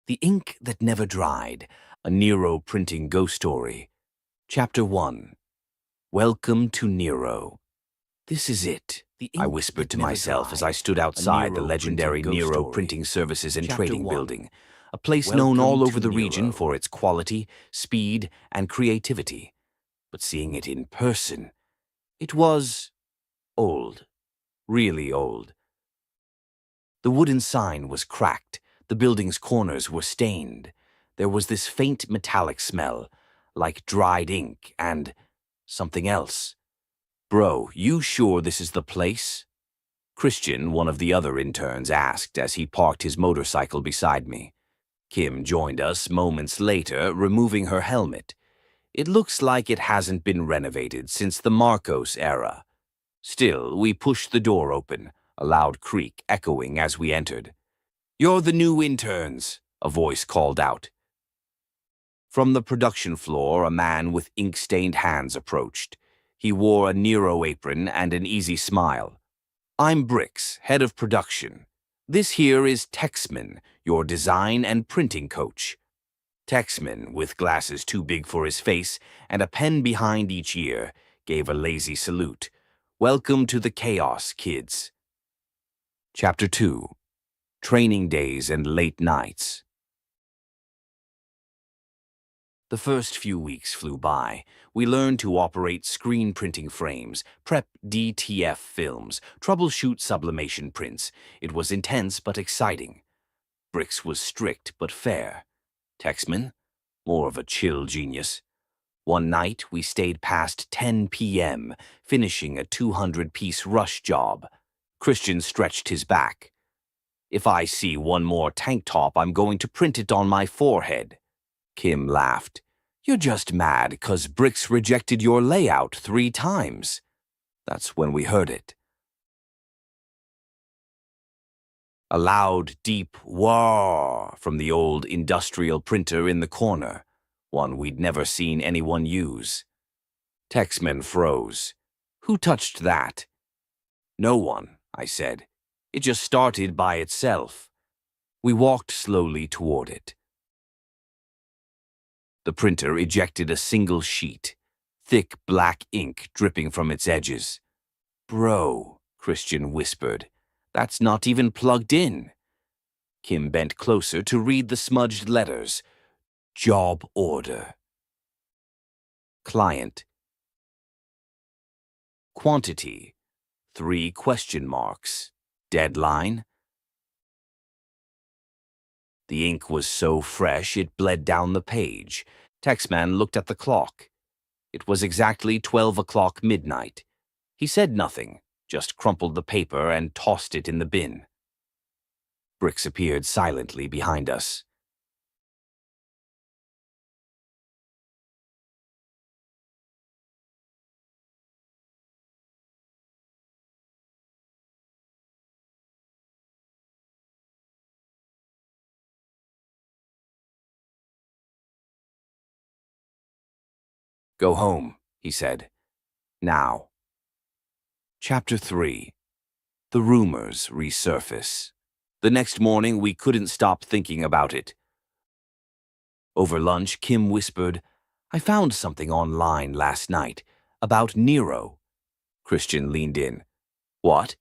The Ink That Never Dried, a Nero printing ghost story. Chapter 1. Welcome to Nero. This is it, I whispered to myself as I stood outside the legendary Nero Printing Services and Trading Building, a place known all over the region for its quality, speed, and creativity. But seeing it in person, it was old, really old. The wooden sign was cracked. The building's corners were stained. There was this faint metallic smell, like dried ink and something else. "Bro, you sure this is the place?" Christian, one of the other interns, asked as he parked his motorcycle beside me. Kim joined us moments later, removing her helmet. "It looks like it hasn't been renovated since the Marcos era." Still, we pushed the door open, a loud creak echoing as we entered. "You're the new interns," a voice called out. From the production floor, a man with ink-stained hands approached. He wore a Nero apron and an easy smile. "I'm Brix, head of production. This here is Texman, your design and printing coach." Texman, with glasses too big for his face and a pen behind each ear, gave a lazy salute. "Welcome to the chaos, kids." Chapter 2. Training Days and Late Nights. The first few weeks flew by. We learned to operate screen printing frames, prep DTF films, troubleshoot sublimation prints. It was intense but exciting. Brix was strict but fair. Texman, more of a chill genius. One night, we stayed past 10 p.m., finishing a 200-piece rush job. Christian stretched his back. "If I see one more tank top, I'm going to print it on my forehead." Kim laughed. "You're just mad 'cause Brix rejected your layout 3 times. That's when we heard it. A loud, deep wah from the old industrial printer in the corner, one we'd never seen anyone use. Texman froze. "Who touched that?" "No one," I said. "It just started by itself." We walked slowly toward it. The printer ejected a single sheet, thick black ink dripping from its edges. "Bro," Christian whispered, "that's not even plugged in." Kim bent closer to read the smudged letters. "Job order. Client. Quantity. 3 question marks. Deadline." The ink was so fresh it bled down the page. Texman looked at the clock. It was exactly 12 o'clock midnight. He said nothing, just crumpled the paper and tossed it in the bin. Brix appeared silently behind us. "Go home," he said. "Now." Chapter 3. The rumors resurface. The next morning, we couldn't stop thinking about it. Over lunch, Kim whispered, "I found something online last night about Nero." Christian leaned in. "What?"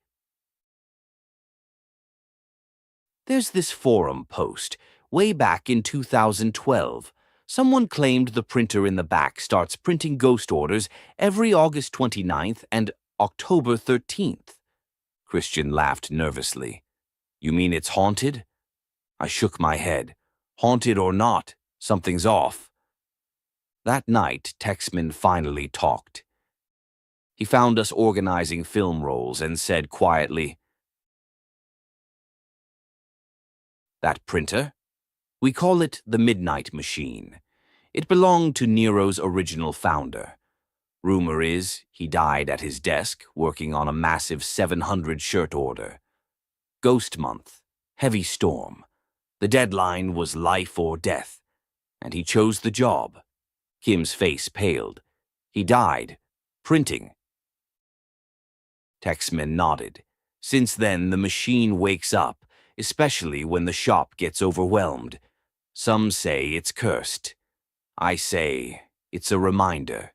"There's this forum post, way back in 2012. Someone claimed the printer in the back starts printing ghost orders every August 29th and October 13th. Christian laughed nervously. "You mean it's haunted?" I shook my head. "Haunted or not, something's off." That night, Texman finally talked. He found us organizing film rolls and said quietly, "That printer? We call it the Midnight Machine. It belonged to Nero's original founder. Rumor is he died at his desk working on a massive 700 shirt order. Ghost month, heavy storm. The deadline was life or death, and he chose the job." Kim's face paled. "He died, printing." Texman nodded. "Since then, the machine wakes up, especially when the shop gets overwhelmed. Some say it's cursed. I say it's a reminder.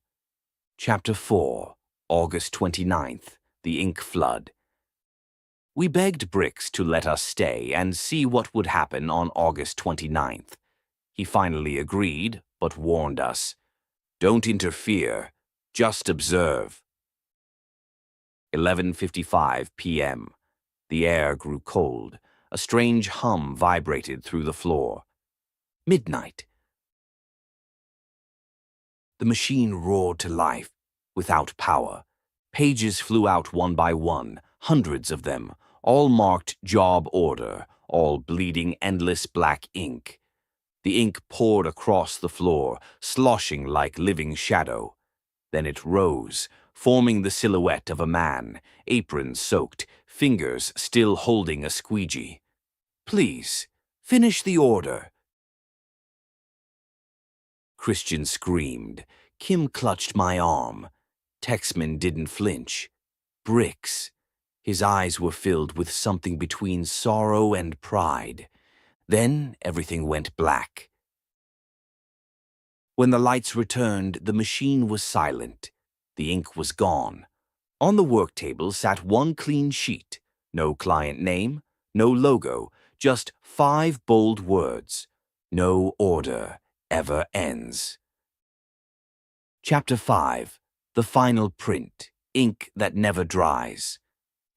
Chapter 4, August 29th, The Ink Flood. We begged Bricks to let us stay and see what would happen on August 29th. He finally agreed, but warned us. Don't interfere, just observe. 11:55 p.m. The air grew cold. A strange hum vibrated through the floor. Midnight. The machine roared to life, without power. Pages flew out one by one, hundreds of them, all marked job order, all bleeding endless black ink. The ink poured across the floor, sloshing like living shadow. Then it rose, forming the silhouette of a man, apron soaked, fingers still holding a squeegee. Please, finish the order. Christian screamed. Kim clutched my arm. Texman didn't flinch. Bricks. His eyes were filled with something between sorrow and pride. Then everything went black. When the lights returned, the machine was silent. The ink was gone. On the work table sat one clean sheet. No client name, no logo, just 5 bold words. No order ever ends. Chapter 5. The Final Print. Ink that Never Dries.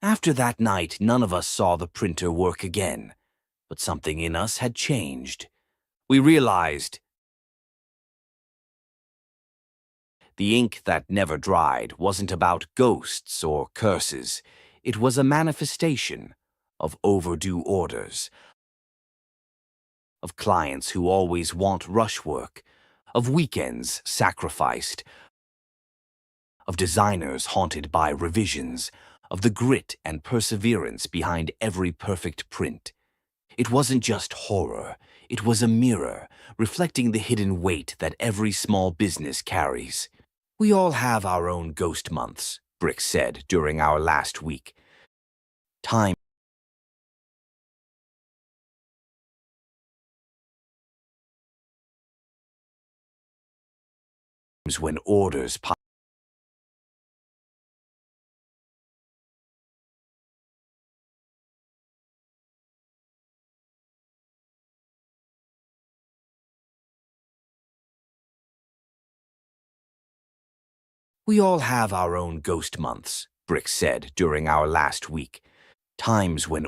After that night, none of us saw the printer work again. But something in us had changed. We realized the ink that never dried wasn't about ghosts or curses. It was a manifestation of overdue orders, of clients who always want rush work, of weekends sacrificed, of designers haunted by revisions, of the grit and perseverance behind every perfect print. It wasn't just horror, it was a mirror, reflecting the hidden weight that every small business carries. We all have our own ghost months, Brick said during our last week. Times when orders pile. We all have our own ghost months, Brick said during our last week. Times when